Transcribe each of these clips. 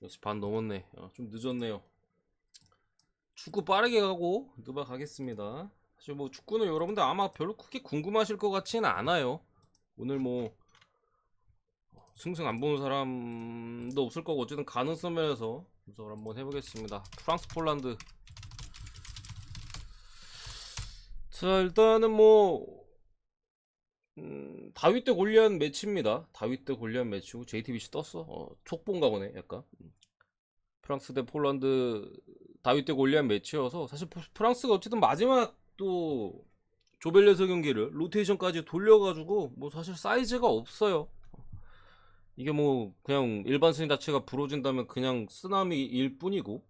역시 반 넘었네. 좀 늦었네요. 축구 빠르게 가고 가겠습니다. 사실 뭐 축구는 여러분들 아마 별로 크게 궁금하실 것 같지는 않아요. 오늘 뭐 승승 안 보는 사람도 없을 거고 어쨌든 가능성 면에서 분석을 한번 해보겠습니다. 프랑스 폴란드. 자, 일단은 뭐 다윗 대 골리앗 매치입니다. 다윗 대 골리앗 매치고 JTBC 떴어. 촉본가 보네 약간. 프랑스 대 폴란드 다윗 대 골리앗 매치여서 사실 프랑스가 어쨌든 마지막 또 조별예선 경기를 로테이션까지 돌려가지고 뭐 사실 사이즈가 없어요. 이게 뭐 그냥 일반 승 자체가 부러진다면 그냥 쓰나미일 뿐이고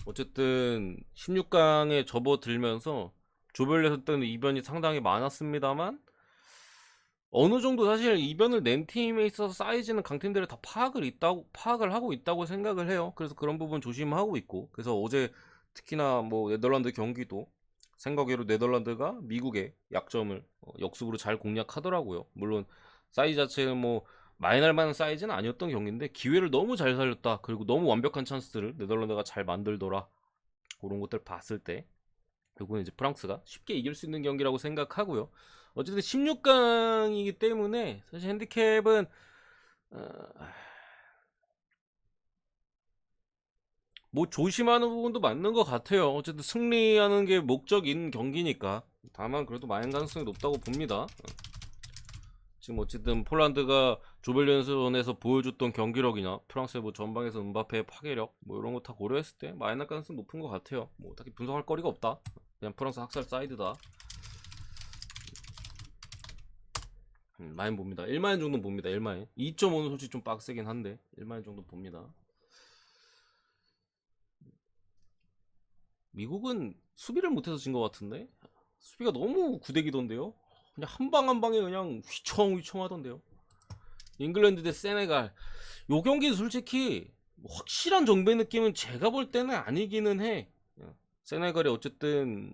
어쨌든 16강에 접어들면서 조별예선 때는 이변이 상당히 많았습니다만 어느 정도 사실 이변을 낸 팀에 있어서 사이즈는 강팀들을 다 파악을 하고 있다고 생각을 해요. 그래서 그런 부분 조심하고 있고 그래서 어제 특히나 뭐 네덜란드 경기도 생각외로 네덜란드가 미국의 약점을 역습으로 잘 공략하더라고요. 물론 사이즈 자체는 뭐 마이날 만한 사이즈는 아니었던 경기인데 기회를 너무 잘 살렸다. 그리고 너무 완벽한 찬스를 네덜란드가 잘 만들더라. 그런 것들 봤을 때 결국은 이제 프랑스가 쉽게 이길 수 있는 경기라고 생각하고요. 어쨌든 16강이기 때문에 사실 핸디캡은 어, 뭐 조심하는 부분도 맞는 것 같아요. 어쨌든 승리하는 게 목적인 경기니까. 다만 그래도 마인 가능성이 높다고 봅니다. 지금 어쨌든 폴란드가 조별예선에서 보여줬던 경기력이나 프랑스의 뭐 전방에서 음바페의 파괴력 뭐 이런 거 다 고려했을 때 마이너 가능성 높은 것 같아요. 뭐 딱히 분석할 거리가 없다. 그냥 프랑스 학살 사이드다. 많이 봅니다. 1마인 정도 봅니다. 1마인. 2.5는 솔직히 좀 빡세긴 한데 1마인 정도 봅니다. 미국은 수비를 못해서 진 것 같은데 수비가 너무 구대기던데요. 그냥 한 방 한 방에 그냥 휘청휘청 하던데요. 잉글랜드 대 세네갈. 요 경기 솔직히 확실한 정배 느낌은 제가 볼 때는 아니기는 해. 세네갈이 어쨌든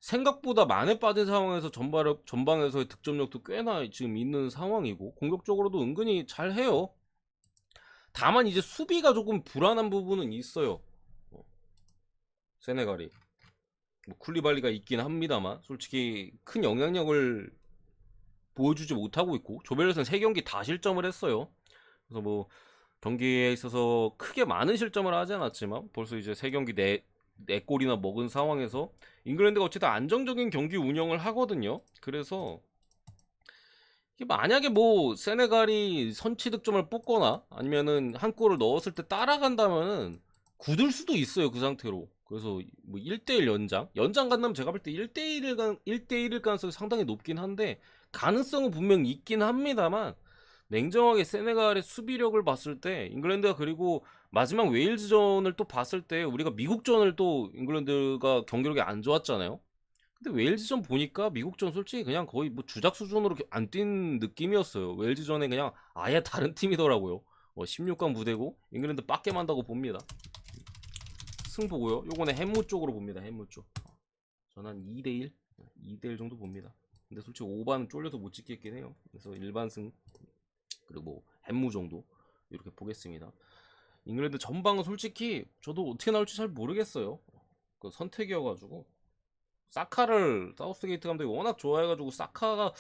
생각보다 만에 빠진 상황에서 전방에서의 득점력도 꽤나 지금 있는 상황이고 공격적으로도 은근히 잘 해요. 다만 이제 수비가 조금 불안한 부분은 있어요. 세네갈이 뭐 쿨리발리가 있긴 합니다만 솔직히 큰 영향력을 보여주지 못하고 있고 조별예선 3경기 다 실점을 했어요. 그래서 뭐 경기에 있어서 크게 많은 실점을 하지 않았지만 벌써 이제 3경기 4골이나 먹은 상황에서 잉글랜드가 어쨌든 안정적인 경기 운영을 하거든요. 그래서 만약에 뭐 세네갈이 선취 득점을 뽑거나 아니면은 한 골을 넣었을 때 따라간다면은 굳을 수도 있어요 그 상태로. 그래서 뭐 1대1 연장 간다면 제가 볼 때 1대1일 가능성이 상당히 높긴 한데 가능성은 분명 있긴 합니다만 냉정하게 세네갈의 수비력을 봤을 때 잉글랜드가 그리고 마지막 웨일즈전을 또 봤을 때 우리가 미국전을 또 잉글랜드가 경기력이 안 좋았잖아요. 근데 웨일즈전 보니까 미국전 솔직히 그냥 거의 뭐 주작 수준으로 안 뛴 느낌이었어요. 웨일즈전에 그냥 아예 다른 팀이더라고요. 16강 무대고 잉글랜드 빡게 만다고 봅니다. 승보고요. 요거는 햄무 쪽으로 봅니다. 햄무 쪽. 저는 한 2대1? 2대1 정도 봅니다. 근데 솔직히 5반 쫄려서 못 찍겠긴 해요. 그래서 일반승 그리고 뭐 햄무 정도 이렇게 보겠습니다. 잉글랜드 전방은 솔직히 저도 어떻게 나올지 잘 모르겠어요. 그 선택이어가지고 사카를 사우스게이트 감독이 워낙 좋아해가지고 사카가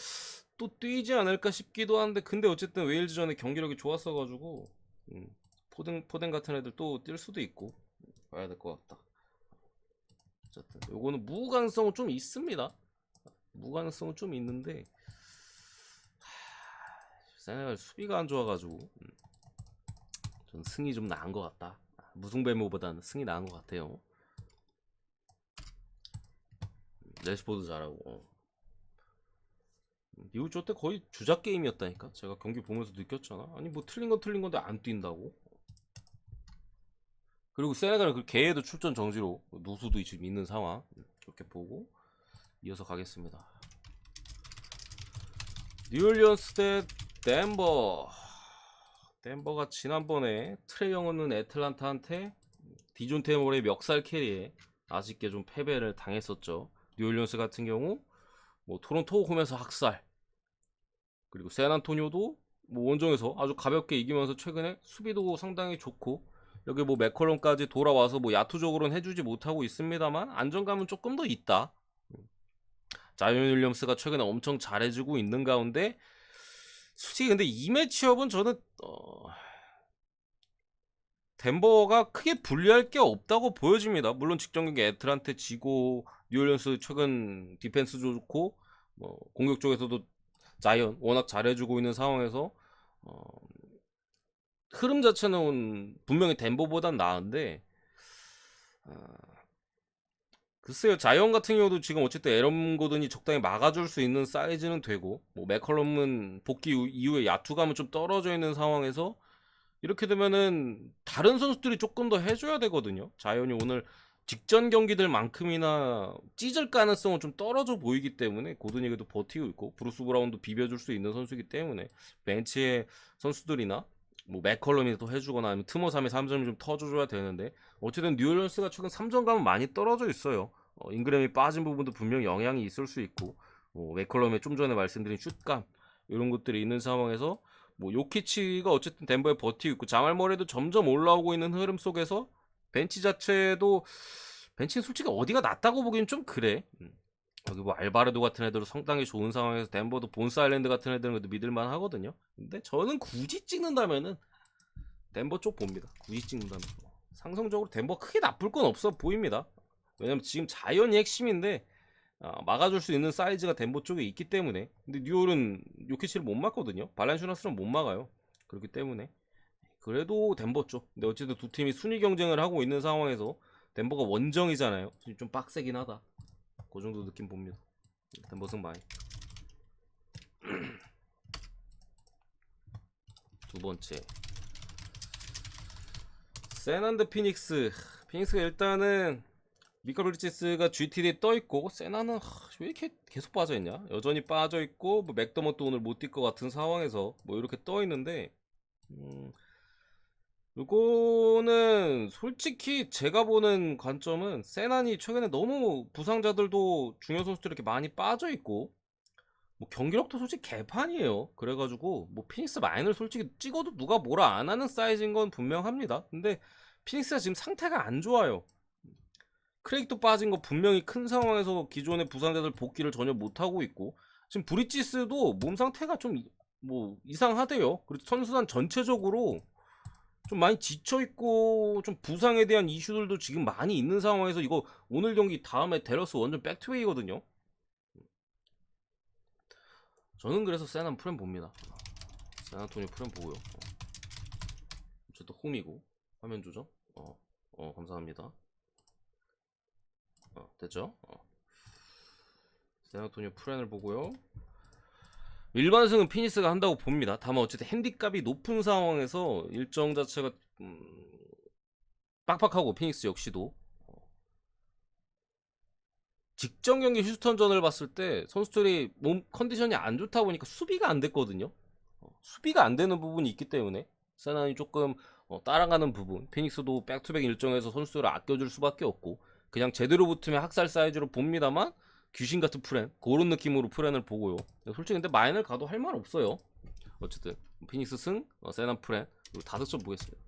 또 뛰지 않을까 싶기도 한데 근데 어쨌든 웨일즈 전에 경기력이 좋았어가지고 포덴 같은 애들 또 뛸 수도 있고 봐야 될 것 같다. 어쨌든 요거는 무가능성은 좀 있습니다. 무가능성은 좀 있는데 세네갈 수비가 안 좋아가지고 전 승이 좀 나은 것 같다. 무승배모보다는 승이 나은 것 같아요. 레시포드 잘하고 미국 저때 거의 주작 게임이었다니까. 제가 경기 보면서 느꼈잖아. 아니 뭐 틀린 건 틀린 건데 안 뛴다고. 그리고 세네갈은 그 개에도 출전 정지로 누수도 지금 있는 상황. 이렇게 보고 이어서 가겠습니다. 뉴올리언스 대 덴버. 덴버가 지난번에 트레이 영어는 애틀란타한테 디존 테머의 멱살 캐리에 아쉽게 좀 패배를 당했었죠. 뉴올리언스 같은 경우 뭐 토론토 홈에서 학살, 그리고 샌안토니오도 뭐 원정에서 아주 가볍게 이기면서 최근에 수비도 상당히 좋고 여기 뭐 맥컬럼까지 돌아와서 뭐 야투적으로는 해주지 못하고 있습니다만 안정감은 조금 더 있다. 자이언 윌리엄스가 최근에 엄청 잘해주고 있는 가운데 솔직히 근데 이 매치업은 저는 덴버가 크게 불리할 게 없다고 보여집니다. 물론 직전 경기 애틀한테 지고 뉴올리언스 최근 디펜스 좋고 뭐 공격 쪽에서도 자이언 워낙 잘해주고 있는 상황에서 흐름 자체는 분명히 덴버보단 나은데 글쎄요, 자이언 같은 경우도 지금 어쨌든 에런 고든이 적당히 막아줄 수 있는 사이즈는 되고 뭐 맥컬럼은 복귀 이후에 야투감은 좀 떨어져 있는 상황에서 이렇게 되면은 다른 선수들이 조금 더 해줘야 되거든요. 자이언이 오늘 직전 경기들만큼이나 찢을 가능성은 좀 떨어져 보이기 때문에 고든이 그래도 버티고 있고 브루스 브라운도 비벼줄 수 있는 선수이기 때문에 벤치의 선수들이나 뭐 맥컬럼이 또 해주거나 아니면 트모삼이 3점을 좀 터줘줘야 되는데 어쨌든 뉴올리언스가 최근 3점감은 많이 떨어져 있어요. 잉그램이 빠진 부분도 분명히 영향이 있을 수 있고 맥컬럼의 좀 전에 말씀드린 슛감 이런 것들이 있는 상황에서 뭐 요키치가 어쨌든 덴버에 버티고 있고 자말 머레이도 점점 올라오고 있는 흐름 속에서 벤치 자체도 벤치는 솔직히 어디가 낫다고 보기엔 좀 그래. 여기 뭐 알바르도 같은 애들도 상당히 좋은 상황에서 덴버도 본스 아일랜드 같은 애들은 그래도 믿을만 하거든요. 근데 저는 굳이 찍는다면은 덴버 쪽 봅니다. 굳이 찍는다면 상성적으로 덴버 크게 나쁠 건 없어 보입니다. 왜냐면 지금 자이언이 핵심인데 막아줄 수 있는 사이즈가 덴버 쪽에 있기 때문에. 근데 뉴올은 요키치를 못 막거든요. 발란슈나스는 못 막아요. 그렇기 때문에 그래도 덴버 쪽. 근데 어쨌든 두 팀이 순위 경쟁을 하고 있는 상황에서 덴버가 원정이잖아요. 좀 빡세긴 하다. 그 정도 느낌 봅니다. 덴버 승 많이. 두 번째 세난드 피닉스가 일단은 미카 브리지스가 GTD에 떠있고 세나는 왜 이렇게 계속 빠져있냐 여전히 빠져있고 뭐 맥더먼도 오늘 못 뛸 것 같은 상황에서 뭐 이렇게 떠있는데 이거는 솔직히 제가 보는 관점은 세난이 최근에 너무 부상자들도 중요 선수들 이렇게 많이 빠져있고 뭐 경기력도 솔직히 개판이에요. 그래가지고 뭐 피닉스 마인을 솔직히 찍어도 누가 뭐라 안 하는 사이즈인 건 분명합니다. 근데 피닉스가 지금 상태가 안 좋아요. 크레이크도 빠진 거 분명히 큰 상황에서 기존의 부상자들 복귀를 전혀 못하고 있고 지금 브리지스도 몸 상태가 좀 뭐 이상하대요. 그리고 선수단 전체적으로 좀 많이 지쳐있고 좀 부상에 대한 이슈들도 지금 많이 있는 상황에서 이거 오늘 경기 다음에 데러스 완전 백투웨이거든요. 저는 그래서 세난 프렘 봅니다. 세나토니 프렘 보고요. 어쨌든 홈이고 화면 조정. 감사합니다. 됐죠? 세나토니 프렌을 보고요. 일반승은 피니스가 한다고 봅니다. 다만 어쨌든 핸디값이 높은 상황에서 일정 자체가 빡빡하고 피닉스 역시도 직전 경기 휴스턴전을 봤을 때 선수들이 몸 컨디션이 안 좋다 보니까 수비가 안 됐거든요. 수비가 안 되는 부분이 있기 때문에 세난이 조금 따라가는 부분 피닉스도 백투백 일정에서 선수들을 아껴줄 수밖에 없고 그냥 제대로 붙으면 학살 사이즈로 봅니다만 귀신 같은 프렌 그런 느낌으로 프렌을 보고요. 솔직히 근데 마인을 가도 할 말 없어요. 어쨌든 피닉스 승 세난 프렌 그리고 다득점 보겠습니다.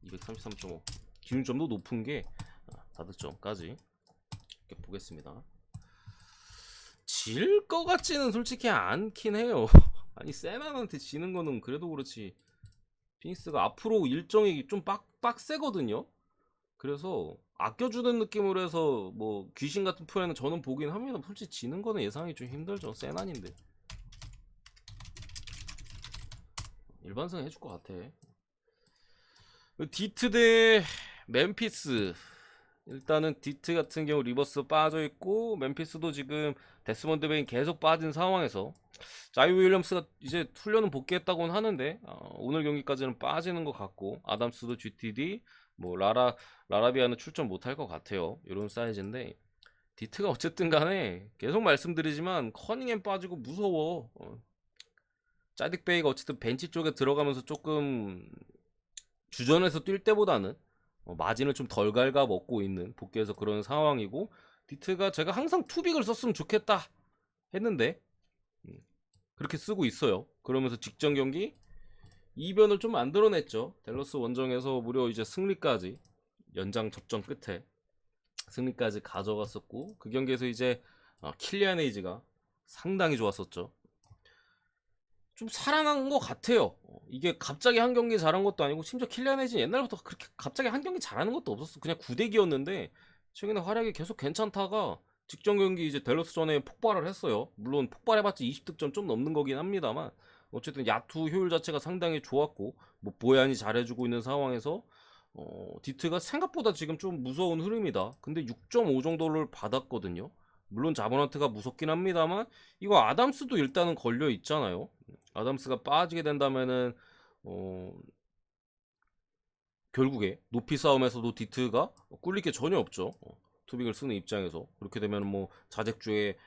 233.5 기준점도 높은 게 다득점까지 이렇게 보겠습니다. 질 것 같지는 솔직히 않긴 해요. 아니 세난한테 지는 거는 그래도 그렇지 피닉스가 앞으로 일정이 좀 빡세거든요. 그래서 아껴주는 느낌으로 해서 뭐 귀신 같은 프레는 저는 보긴 합니다. 솔직히 지는 거는 예상이 좀 힘들죠. 세난인데 일반승 해줄 것 같아. 디트 대 멤피스. 일단은 디트 같은 경우 리버스 빠져있고 멤피스도 지금 데스먼드 베인 계속 빠진 상황에서 자이오 윌리엄스가 이제 훈련은 복귀했다고는 하는데 오늘 경기까지는 빠지는 것 같고 아담스도 GTD 뭐 라라비아는 출전 못할 것 같아요. 이런 사이즈인데 디트가 어쨌든 간에 계속 말씀드리지만 커닝햄 빠지고 무서워. 짜딕베이가 어쨌든 벤치 쪽에 들어가면서 조금 주전에서 뛸 때보다는 마진을 좀 덜 갉아 먹고 있는 복귀해서 그런 상황이고 디트가 제가 항상 투빅을 썼으면 좋겠다 했는데 그렇게 쓰고 있어요. 그러면서 직전 경기 이변을 좀 만들어냈죠. 댈러스 원정에서 무려 이제 승리까지 연장 접전 끝에 승리까지 가져갔었고, 그 경기에서 이제 킬리안 헤이즈가 상당히 좋았었죠. 좀 살아난 것 같아요. 이게 갑자기 한 경기 잘한 것도 아니고, 심지어 킬리안 헤이즈는 옛날부터 그렇게 갑자기 한 경기 잘하는 것도 없었어. 그냥 구대기였는데 최근에 활약이 계속 괜찮다가 직전 경기 이제 댈러스전에 폭발을 했어요. 물론 폭발해봤자 20득점 좀 넘는 거긴 합니다만, 어쨌든 야투 효율 자체가 상당히 좋았고, 뭐 보얀이 잘해주고 있는 상황에서 디트가 생각보다 지금 좀 무서운 흐름이다. 근데 6.5 정도를 받았거든요. 물론 자모란트가 무섭긴 합니다만, 이거 아담스도 일단은 걸려 있잖아요. 아담스가 빠지게 된다면은 결국에 높이 싸움에서도 디트가 꿀릴 게 전혀 없죠. 투빅을 쓰는 입장에서 그렇게 되면 뭐 자책주의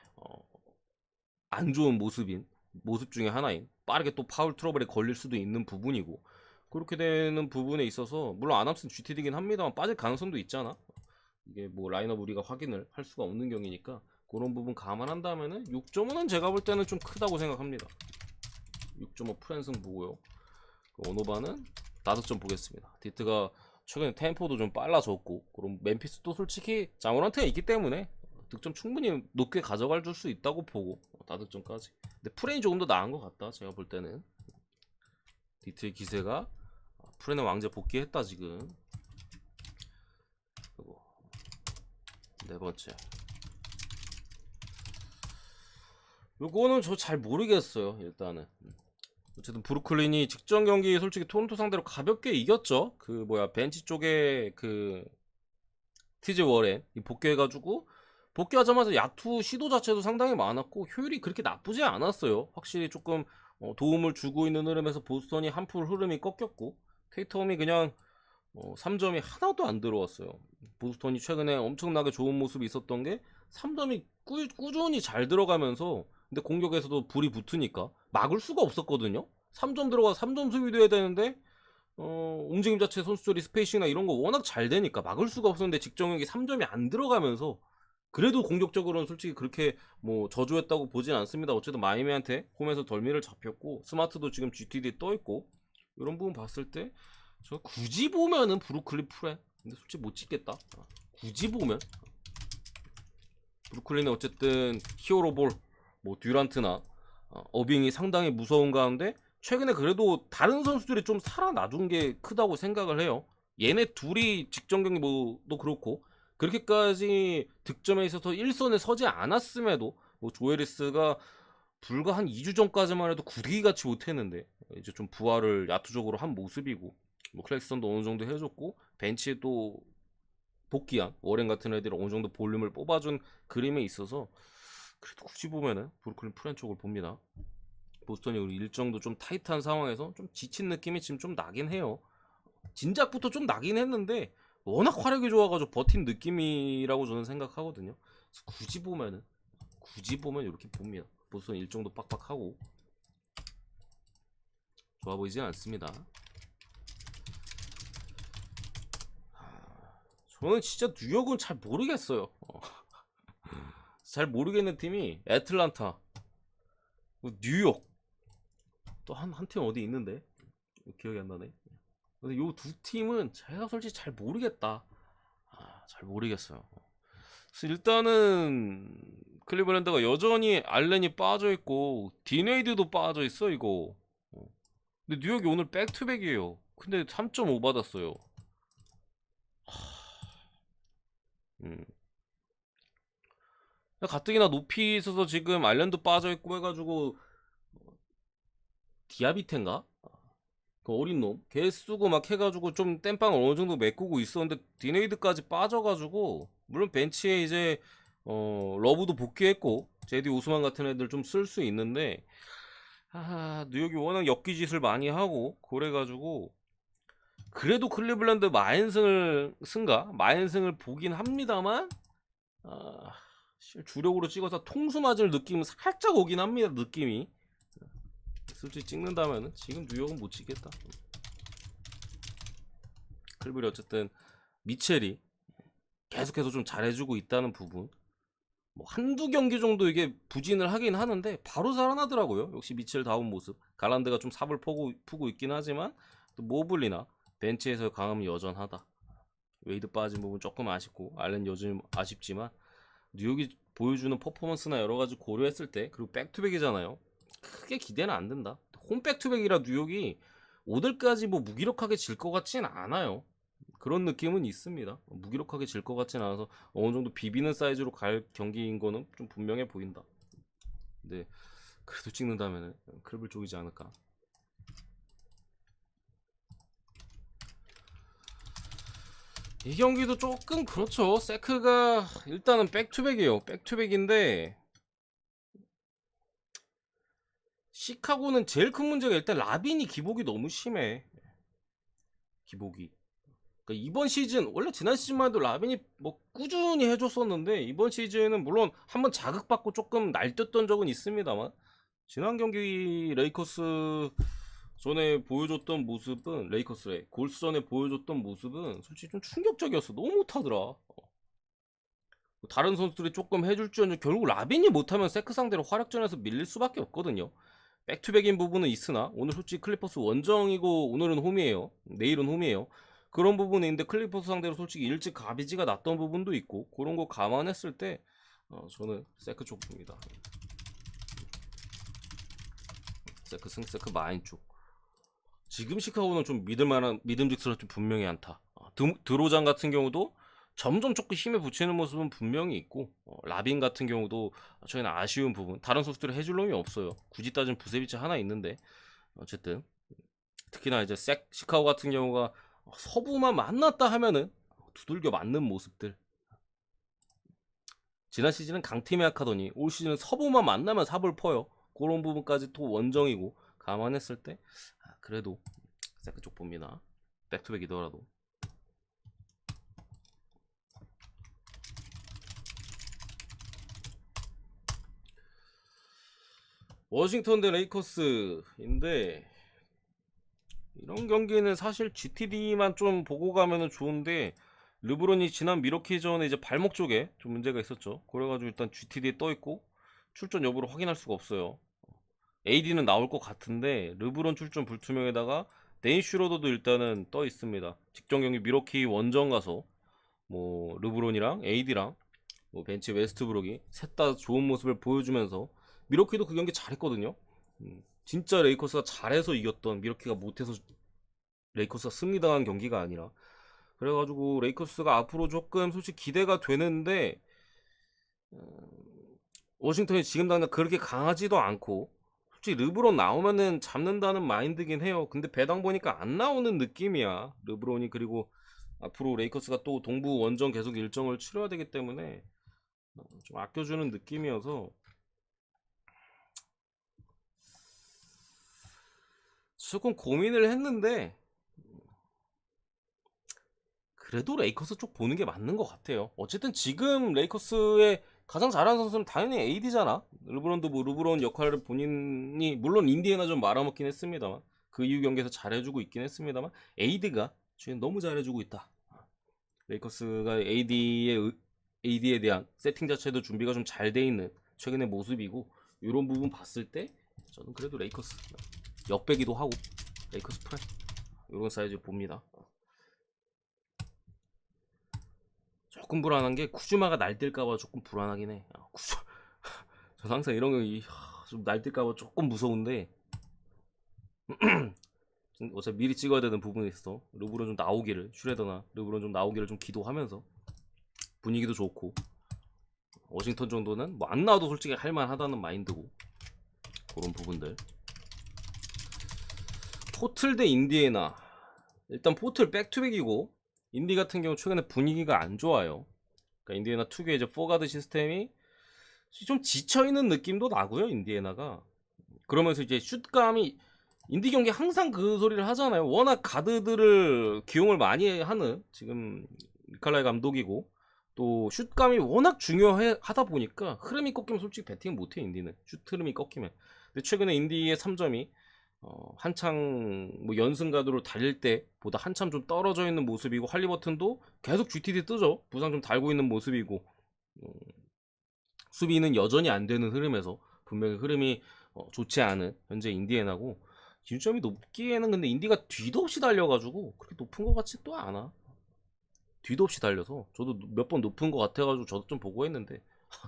안 좋은 모습 중에 하나인 빠르게 또 파울 트러블에 걸릴 수도 있는 부분이고, 그렇게 되는 부분에 있어서 물론 아담스는 GTD긴 합니다만 빠질 가능성도 있잖아. 이게 뭐 라인업 우리가 확인을 할 수가 없는 경기니까 그런 부분 감안한다면은 6.5는 제가 볼 때는 좀 크다고 생각합니다. 6.5 프랜승 보고요. 오노바는 5점 보겠습니다. 디트가 최근에 템포도 좀 빨라졌고, 그럼 멤피스도 솔직히 자모란트가 있기 때문에 득점 충분히 높게 가져갈 수 있다고 보고 5득점까지. 근데 프레임이 조금 더 나은 것 같다, 제가 볼 때는. 디트의 기세가 프레는 왕제 복귀했다 지금. 그리고 네 번째, 요거는 저 잘 모르겠어요. 일단은 어쨌든 브루클린이 직전 경기 솔직히 토론토 상대로 가볍게 이겼죠. 그 뭐야 벤치 쪽에 그 TJ 워렌 복귀해가지고, 복귀하자마자 야투 시도 자체도 상당히 많았고 효율이 그렇게 나쁘지 않았어요. 확실히 조금 도움을 주고 있는 흐름에서 보스턴이 한풀 흐름이 꺾였고, 테이텀이 그냥 3점이 하나도 안 들어왔어요. 보스턴이 최근에 엄청나게 좋은 모습이 있었던 게 3점이 꾸준히 잘 들어가면서, 근데 공격에서도 불이 붙으니까 막을 수가 없었거든요. 3점 들어가 3점 수비도 해야 되는데 움직임 자체 선수들이 스페이싱이나 이런 거 워낙 잘 되니까 막을 수가 없었는데, 직전경기 3점이 안 들어가면서 그래도 공격적으로는 솔직히 그렇게 뭐 저조했다고 보진 않습니다. 어쨌든 마이애미한테 홈에서 덜미를 잡혔고, 스마트도 지금 GTD 떠있고, 이런 부분 봤을 때 저 굳이 보면은 브루클린 프레, 근데 솔직히 못 찍겠다. 굳이 보면 브루클린은 어쨌든 히어로볼 뭐 듀란트나 어빙이 상당히 무서운 가운데, 최근에 그래도 다른 선수들이 좀 살아나준 게 크다고 생각을 해요. 얘네 둘이 직전 경기 뭐도 그렇고 그렇게까지 득점에 있어서 1선에 서지 않았음에도, 뭐 조에리스가 불과 한 2주 전까지만 해도 구기같이 못했는데 이제 좀 부활을 야투적으로 한 모습이고, 뭐 클렉슨도 어느 정도 해줬고, 벤치에 또 복귀한 워렌 같은 애들이 어느 정도 볼륨을 뽑아준 그림에 있어서 그래도 굳이 보면은 브루클린 프렌 쪽을 봅니다. 보스턴이 우리 일정도 좀 타이트한 상황에서 좀 지친 느낌이 지금 좀 나긴 해요. 진작부터 좀 나긴 했는데 워낙 화력이 좋아가지고 버틴 느낌이라고 저는 생각하거든요. 그래서 굳이 보면 이렇게 봅니다. 보스턴 일정도 빡빡하고 좋아 보이진 않습니다. 저는 진짜 뉴욕은 잘 모르겠어요. 잘 모르겠는 팀이 애틀란타, 뉴욕, 또 한 팀 어디 있는데 기억이 안 나네. 근데 요 두 팀은 제가 솔직히 잘 모르겠다. 잘 모르겠어요. 그래서 일단은 클리브랜드가 여전히 알렌이 빠져 있고 디네이드도 빠져 있어 이거. 근데 뉴욕이 오늘 백투백이에요. 근데 3.5 받았어요. 가뜩이나 높이 있어서 지금 아일랜드 빠져있고 해가지고 디아비텐가? 그 어린 놈 걔 쓰고 막 해가지고 좀 땜빵을 어느 정도 메꾸고 있었는데, 디네이드까지 빠져가지고, 물론 벤치에 이제 러브도 복귀했고 제디 오스만 같은 애들 좀 쓸 수 있는데, 뉴욕이 워낙 엽기짓을 많이 하고 그래가지고, 그래도 클리블랜드 마인승을 보긴 합니다만, 주력으로 찍어서 통수 맞을 느낌은 살짝 오긴 합니다. 느낌이 솔직히 찍는다면은 지금 뉴욕은 못 찍겠다. 클리블이 어쨌든 미첼이 계속해서 좀 잘해주고 있다는 부분, 뭐 한두 경기 정도 이게 부진을 하긴 하는데 바로 살아나더라고요. 역시 미첼 다운 모습. 갈란드가 좀 삽을 푸고 있긴 하지만 또 모블리나 벤치에서의 강함은 여전하다. 웨이드 빠진 부분 조금 아쉽고 알렌 여전히 아쉽지만 뉴욕이 보여주는 퍼포먼스나 여러 가지 고려했을 때, 그리고 백투백이잖아요. 크게 기대는 안 된다. 홈 백투백이라 뉴욕이 오늘까지 뭐 무기력하게 질 것 같진 않아요. 그런 느낌은 있습니다. 무기력하게 질 것 같진 않아서 어느 정도 비비는 사이즈로 갈 경기인 거는 좀 분명해 보인다. 근데 그래도 찍는다면은 클립을 쪼이지 않을까. 이 경기도 조금 그렇죠. 세크가 일단은 백투백이에요. 백투백인데 시카고는 제일 큰 문제가 일단 라빈이 기복이 너무 심해. 기복이. 그러니까 이번 시즌, 원래 지난 시즌만 해도 라빈이 뭐 꾸준히 해줬었는데 이번 시즌은 물론 한번 자극받고 조금 날뛰었던 적은 있습니다만, 지난 경기 레이커스 전에 보여줬던 모습은, 레이커스에 골스 전에 보여줬던 모습은 솔직히 좀 충격적이었어. 너무 못하더라. 다른 선수들이 조금 해줄 줄 알았는데 결국 라빈이 못하면 세크 상대로 활약전에서 밀릴 수밖에 없거든요. 백투백인 부분은 있으나 오늘 솔직히 클리퍼스 원정이고 오늘은 홈이에요. 내일은 홈이에요. 그런 부분이 있는데 클리퍼스 상대로 솔직히 일찍 가비지가 났던 부분도 있고, 그런 거 감안했을 때 저는 세크 쪽 봅니다. 세크 승, 세크 마인 쪽. 지금 시카고는 좀 믿음직스럽지 분명히 않다. 드로잔 같은 경우도 점점 조금 힘에 붙이는 모습은 분명히 있고, 라빈 같은 경우도 저희는 아쉬운 부분, 다른 선수들이 해줄 놈이 없어요. 굳이 따지면 부세비치 하나 있는데, 어쨌든 특히나 이제 시카고 같은 경우가 서부만 만났다 하면은 두들겨 맞는 모습들. 지난 시즌은 강팀에 약하더니 올 시즌은 서부만 만나면 삽을 퍼요. 그런 부분까지 또 원정이고 감안했을 때 그래도 세크 쪽 봅니다. 백투백이더라도. 워싱턴 대 레이커스인데, 이런 경기는 사실 GTD만 좀 보고 가면은 좋은데, 르브론이 지난 미러키 전에 이제 발목 쪽에 좀 문제가 있었죠. 그래가지고 일단 GTD에 떠 있고 출전 여부를 확인할 수가 없어요. AD는 나올 것 같은데 르브론 출전 불투명에다가 데인 슈러더도 일단은 떠 있습니다. 직전 경기 미러키 원정 가서 뭐 르브론이랑 AD랑 뭐 벤치 웨스트브룩이 셋 다 좋은 모습을 보여주면서, 미러키도 그 경기 잘했거든요. 진짜 레이커스가 잘해서 이겼던, 미러키가 못해서 레이커스가 승리당한 경기가 아니라. 그래가지고 레이커스가 앞으로 조금 솔직히 기대가 되는데, 워싱턴이 지금 당장 그렇게 강하지도 않고, 솔직히 르브론 나오면은 잡는다는 마인드긴 해요. 근데 배당 보니까 안 나오는 느낌이야, 르브론이. 그리고 앞으로 레이커스가 또 동부 원정 계속 일정을 치러야 되기 때문에 좀 아껴주는 느낌이어서 조금 고민을 했는데, 그래도 레이커스 쪽 보는 게 맞는 것 같아요. 어쨌든 지금 레이커스의 가장 잘하는 선수는 당연히 AD잖아. 르브론도 뭐 르브론 역할을 본인이, 물론 인디애나 좀 말아먹긴 했습니다만, 그 이후 경기에서 잘해주고 있긴 했습니다만, AD가 지금 너무 잘해주고 있다. 레이커스가 AD에 대한 세팅 자체도 준비가 좀 잘 돼 있는 최근의 모습이고, 이런 부분 봤을 때 저는 그래도 레이커스 역배기도 하고 레이커스 프라이 이런 사이즈 봅니다. 조금 불안한 게 쿠즈마가 날뛸까봐 조금 불안하긴 해. 저는 항상 이런 거좀 날뛸까봐 조금 무서운데, 어차피 미리 찍어야 되는 부분이 있어. 르브론 좀 나오기를, 슈레더나 르브론 좀 나오기를 좀 기도하면서, 분위기도 좋고 워싱턴 정도는 뭐 안 나와도 솔직히 할만하다는 마인드고, 그런 부분들. 포틀 대 인디애나. 일단 포틀 백투백이고, 인디 같은 경우 최근에 분위기가 안 좋아요. 그러니까 인디애나 특유의 이제 포가드 시스템이 좀 지쳐있는 느낌도 나고요, 인디애나가. 그러면서 이제 슛감이, 인디 경기 항상 그 소리를 하잖아요. 워낙 가드들을 기용을 많이 하는 지금 미칼라이 감독이고, 또 슛감이 워낙 중요하다 보니까 흐름이 꺾이면 솔직히 배팅 못해, 인디는. 슛 흐름이 꺾이면. 근데 최근에 인디의 3점이 한창 뭐 연승 가드로 달릴 때보다 한참 좀 떨어져 있는 모습이고, 할리버튼도 계속 GTD 뜨죠. 부상 좀 달고 있는 모습이고, 수비는 여전히 안 되는 흐름에서 분명히 흐름이 좋지 않은 현재 인디애나고, 기준점이 높기에는 근데 인디가 뒤도 없이 달려가지고 그렇게 높은 것 같지 또 않아. 뒤도 없이 달려서 저도 몇 번 높은 것 같아가지고 저도 좀 보고 했는데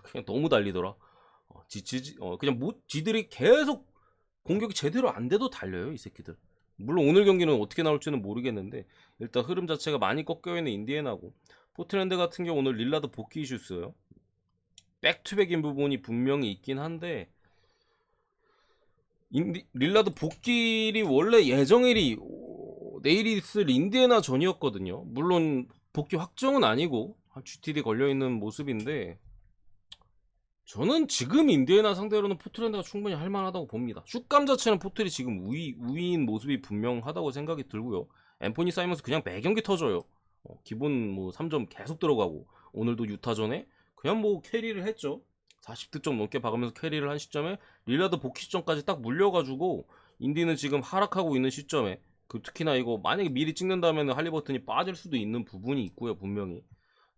그냥 너무 달리더라. 지치지 그냥 지들이 계속 공격이 제대로 안 돼도 달려요 이 새끼들. 물론 오늘 경기는 어떻게 나올지는 모르겠는데 일단 흐름 자체가 많이 꺾여있는 인디애나고, 포틀랜드 같은 경우 오늘 릴라드 복귀 이슈였어요. 백투백인 부분이 분명히 있긴 한데, 릴라드 복귀일이 원래 예정일이 내일이 있을 인디애나 전이었거든요. 물론 복귀 확정은 아니고 GTD 걸려있는 모습인데, 저는 지금 인디애나 상대로는 포틀랜드가 충분히 할만하다고 봅니다. 슛감 자체는 포틀이 지금 우위인 모습이 분명하다고 생각이 들고요. 앰포니 사이먼스 그냥 매경기 터져요. 기본 뭐 3점 계속 들어가고, 오늘도 유타전에 그냥 뭐 캐리를 했죠. 40득점 넘게 박으면서 캐리를 한 시점에 릴라드 복귀 시점까지 딱 물려가지고, 인디는 지금 하락하고 있는 시점에 특히나 이거 만약에 미리 찍는다면 할리버튼이 빠질 수도 있는 부분이 있고요. 분명히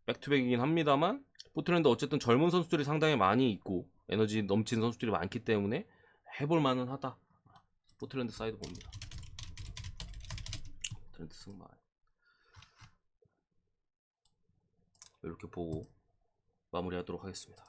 백투백이긴 합니다만 포틀랜드 어쨌든 젊은 선수들이 상당히 많이 있고 에너지 넘치는 선수들이 많기 때문에 해볼 만은 하다. 포틀랜드 사이드 봅니다. 포틀랜드 승만 이렇게 보고 마무리하도록 하겠습니다.